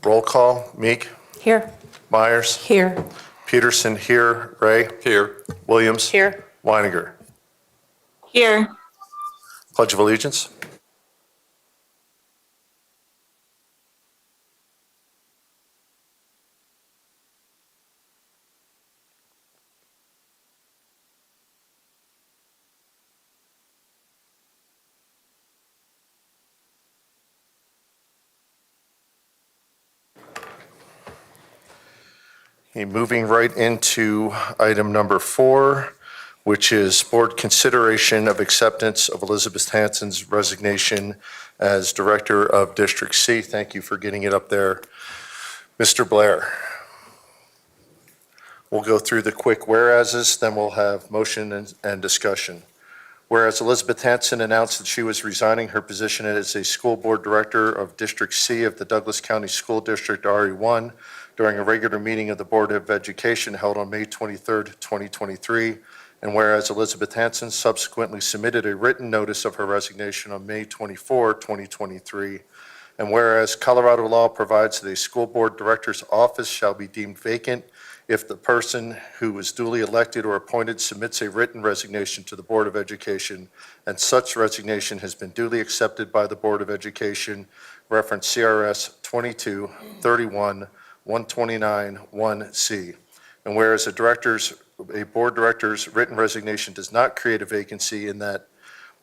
Roll call. Meek. Here. Myers. Here. Peterson here. Ray. Here. Williams. Here. Weininger. Here. Pledge of Allegiance. Okay, moving right into item number 4, which is board consideration of acceptance of Elizabeth Hanson's resignation as Director of District C. Thank you for getting it up there, Mr. Blair. We'll go through the quick whereases, then we'll have motion and discussion. Whereas Elizabeth Hanson announced that she was resigning her position as a school board director of District C of the Douglas County School District RE1 during a regular meeting of the Board of Education held on May 23, 2023. And whereas Elizabeth Hanson subsequently submitted a written notice of her resignation on May 24, 2023. And whereas Colorado law provides that a school board director's office shall be deemed vacant if the person who was duly elected or appointed submits a written resignation to the Board of Education, and such resignation has been duly accepted by the Board of Education, reference CRS 22-31-129-1C. And whereas a board director's written resignation does not create a vacancy in that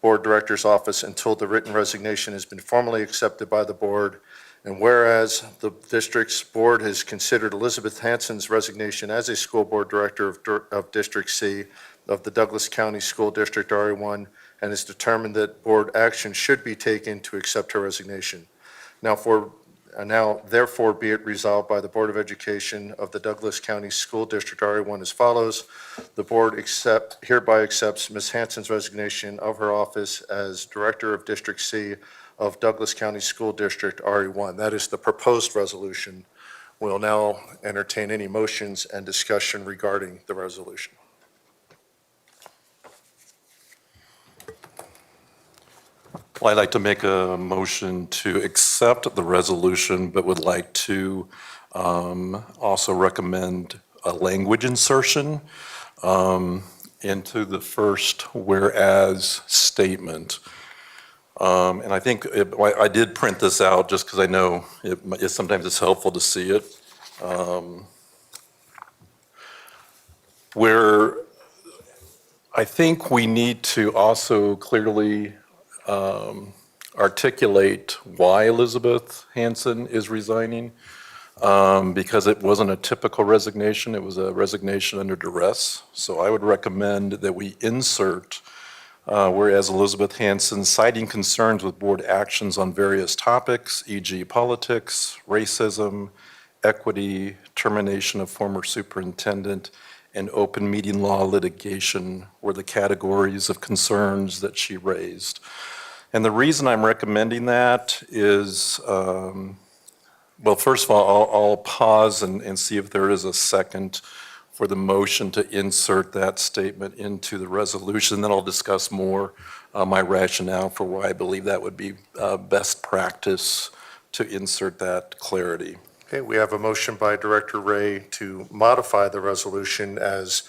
board director's office until the written resignation has been formally accepted by the board. And whereas the district's board has considered Elizabeth Hanson's resignation as a school board director of District C of the Douglas County School District RE1 and has determined that board action should be taken to accept her resignation. Now therefore be it resolved by the Board of Education of the Douglas County School District RE1 as follows. The board hereby accepts Ms. Hanson's resignation of her office as Director of District C of Douglas County School District RE1. That is the proposed resolution. We'll now entertain any motions and discussion regarding the resolution. Well, I'd like to make a motion to accept the resolution, but would like to also recommend a language insertion into the first whereas statement. And I think I did print this out just because I know sometimes it's helpful to see it. Where I think we need to also clearly articulate why Elizabeth Hanson is resigning, because it wasn't a typical resignation, it was a resignation under duress. So I would recommend that we insert whereas Elizabeth Hanson, citing concerns with board actions on various topics, e.g. politics, racism, equity, termination of former superintendent, and open meeting law litigation were the categories of concerns that she raised. And the reason I'm recommending that is, well, first of all, I'll pause and see if there is a second for the motion to insert that statement into the resolution. Then I'll discuss more my rationale for why I believe that would be best practice to insert that clarity. Okay, we have a motion by Director Ray to modify the resolution as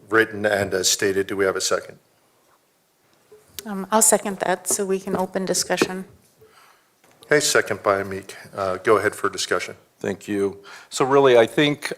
written and as stated. Do we have a second? I'll second that so we can open discussion. Okay, second by Meek. Go ahead for discussion. Thank you. So really, I think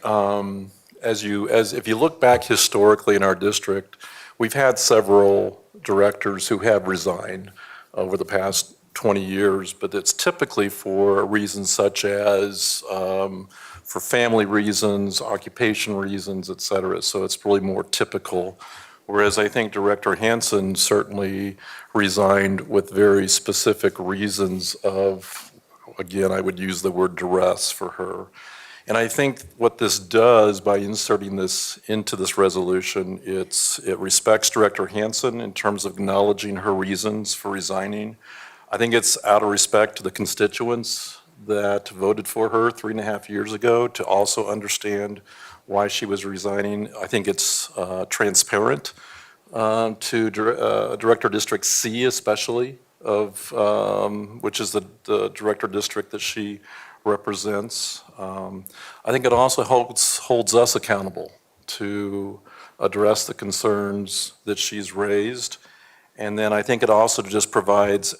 if you look back historically in our district, we've had several directors who have resigned over the past 20 years, but it's typically for reasons such as for family reasons, occupation reasons, et cetera. So it's really more typical. Whereas I think Director Hanson certainly resigned with very specific reasons of, again, I would use the word duress for her. And I think what this does by inserting this into this resolution, it respects Director Hanson in terms of acknowledging her reasons for resigning. I think it's out of respect to the constituents that voted for her 3.5 years ago to also understand why she was resigning. I think it's transparent to Director District C especially, which is the director district that she represents. I think it also holds us accountable to address the concerns that she's raised. And then I think it also just provides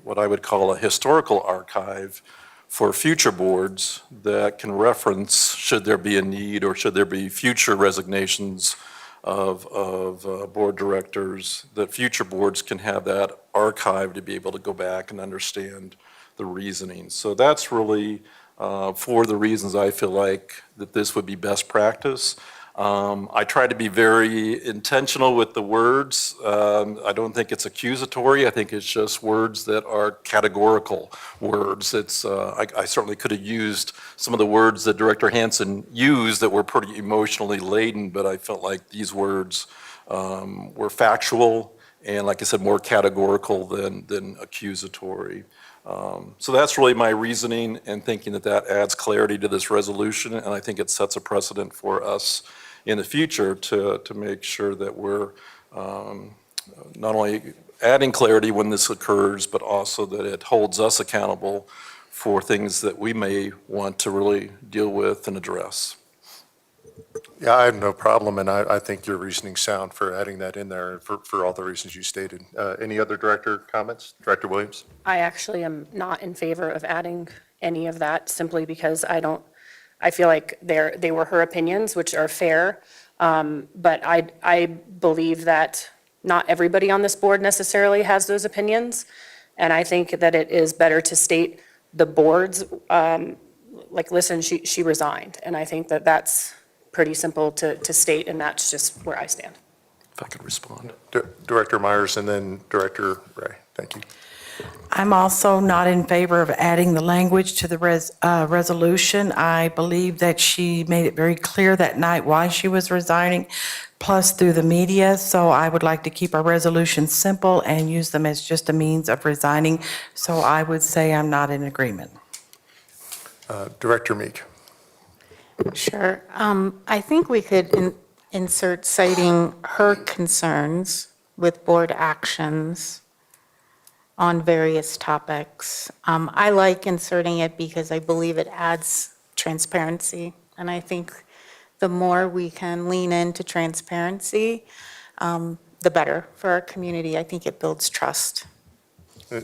what I would call a historical archive for future boards that can reference, should there be a need or should there be future resignations of board directors, that future boards can have that archive to be able to go back and understand the reasoning. So that's really for the reasons I feel like that this would be best practice. I try to be very intentional with the words. I don't think it's accusatory. I think it's just words that are categorical words. I certainly could have used some of the words that Director Hansen used that were pretty emotionally laden, but I felt like these words were factual and, like I said, more categorical than accusatory. So that's really my reasoning and thinking that adds clarity to this resolution, and I think it sets a precedent for us in the future to make sure that we're not only adding clarity when this occurs, but also that it holds us accountable for things that we may want to really deal with and address. Yeah, I have no problem, and I think your reasoning's sound for adding that in there for all the reasons you stated. Any other director comments? Director Williams? I actually am not in favor of adding any of that simply because I feel like they were her opinions, which are fair. But I believe that not everybody on this board necessarily has those opinions. And I think that it is better to state the board's, like, listen, she resigned. And I think that that's pretty simple to state, and that's just where I stand. If I could respond. Director Myers and then Director Ray. Thank you. I'm also not in favor of adding the language to the resolution. I believe that she made it very clear that night why she was resigning, plus through the media. So I would like to keep our resolutions simple and use them as just a means of resigning. So I would say I'm not in agreement. Director Meek. Sure. I think we could insert citing her concerns with board actions on various topics. I like inserting it because I believe it adds transparency. And I think the more we can lean into transparency, the better for our community. I think it builds trust.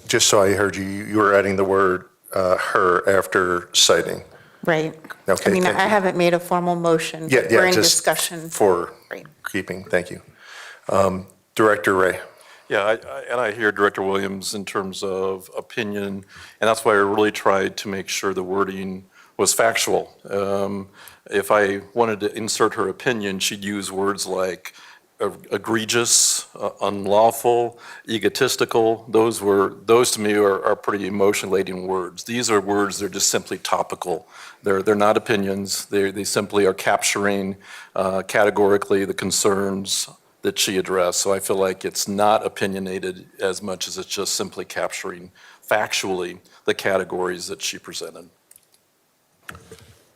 Just so I heard you, you were adding the word her after citing. Right. Okay, I mean, thank I you. haven't made a formal motion. Yeah, We're in just discussion. for Right. keeping. Thank you. Director Ray. Yeah, and I hear Director Williams in terms of opinion, and that's why I really tried to make sure the wording was factual. If I wanted to insert her opinion, she'd use words like egregious, unlawful, egotistical. Those to me are pretty emotion-laden words. These are words that are just simply topical. They're not opinions. They simply are capturing categorically the concerns that she addressed. So I feel like it's not opinionated as much as it's just simply capturing factually the categories that she presented.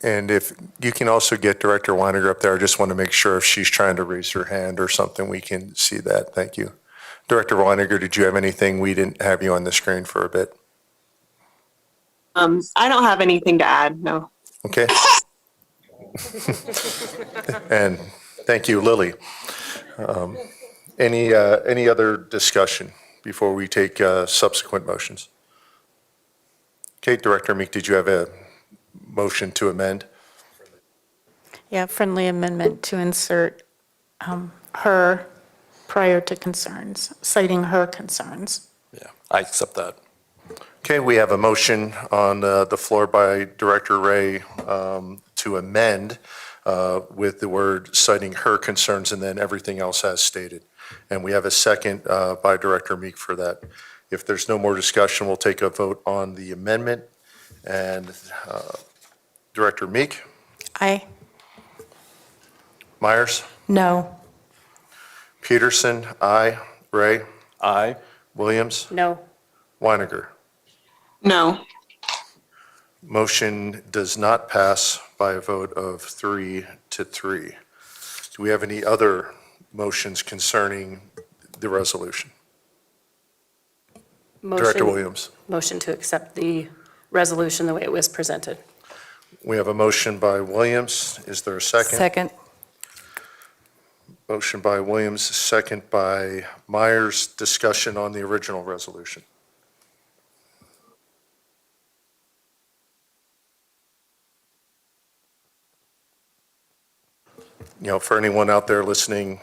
And if you can also get Director Weiniger up there, I just want to make sure if she's trying to raise her hand or something, we can see that. Thank you. Director Weiniger, did you have anything? We didn't have you on the screen for a bit. I don't have anything to add, no. Okay. And thank you, Lily. Any other discussion before we take subsequent motions? Okay, Director Meek, did you have a motion to amend? Yeah, friendly amendment to insert her prior to concerns, citing her concerns. Yeah, I accept that. Okay, we have a motion on the floor by Director Ray to amend with the word citing her concerns and then everything else as stated. And we have a second by Director Meek for that. If there's no more discussion, we'll take a vote on the amendment. And Director Meek? Aye. Myers? No. Peterson? Aye. Ray? Aye. Williams? No. Weiniger? No. Motion does not pass by a vote of 3-3. Do we have any other motions concerning the resolution? Director Williams? Motion to accept the resolution the way it was presented. We have a motion by Williams. Is there a second? Second. Motion by Williams, second by Myers. Discussion on the original resolution. For anyone out there listening,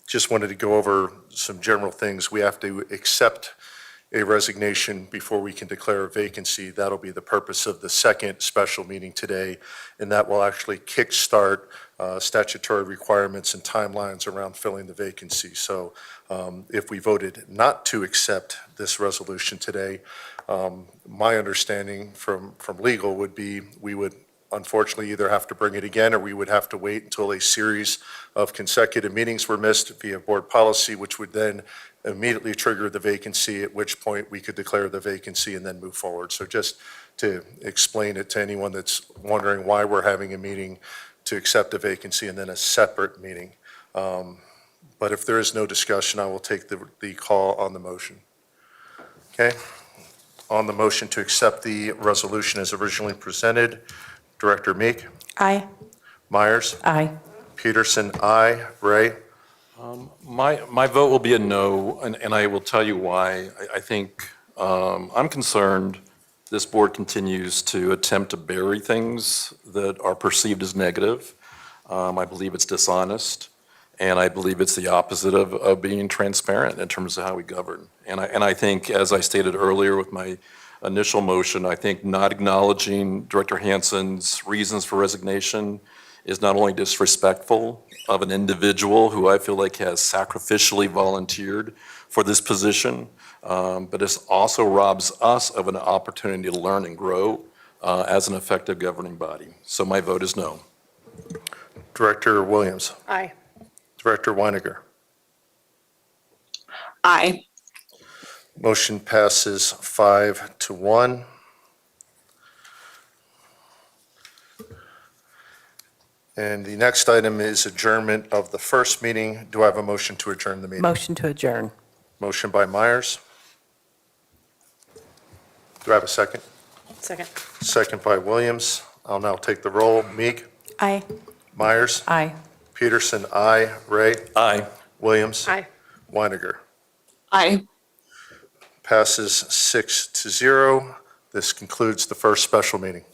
just wanted to go over some general things. We have to accept a resignation before we can declare a vacancy. That'll be the purpose of the second special meeting today, and that will actually kickstart statutory requirements and timelines around filling the vacancy. So if we voted not to accept this resolution today, my understanding from legal would be we would unfortunately either have to bring it again, or we would have to wait until a series of consecutive meetings were missed via board policy, which would then immediately trigger the vacancy, at which point we could declare the vacancy and then move forward. So just to explain it to anyone that's wondering why we're having a meeting to accept a vacancy and then a separate meeting. But if there is no discussion, I will take the call on the motion. Okay? On the motion to accept the resolution as originally presented, Director Meek, Aye. Myers, Aye. Peterson, aye. Ray? My vote will be a no, and I will tell you why. I think I'm concerned this board continues to attempt to bury things that are perceived as negative. I believe it's dishonest, and I believe it's the opposite of being transparent in terms of how we govern. And I think, as I stated earlier with my initial motion, I think not acknowledging Director Hansen's reasons for resignation is not only disrespectful of an individual who I feel like has sacrificially volunteered for this position, but it also robs us of an opportunity to learn and grow as an effective governing body. So my vote is no. Director Williams? Aye. Director Weiniger? Aye. Motion passes 5-1. And the next item is adjournment of the first meeting. Do I have a motion to adjourn the meeting? Motion to adjourn. Motion by Myers. Do I have a second? Second. Second by Williams. I'll now take the roll. Meek? Aye. Myers? Aye. Peterson, aye. Ray? Aye. Williams? Aye. Weiniger? Aye. Passes 6-0. This concludes the first special meeting.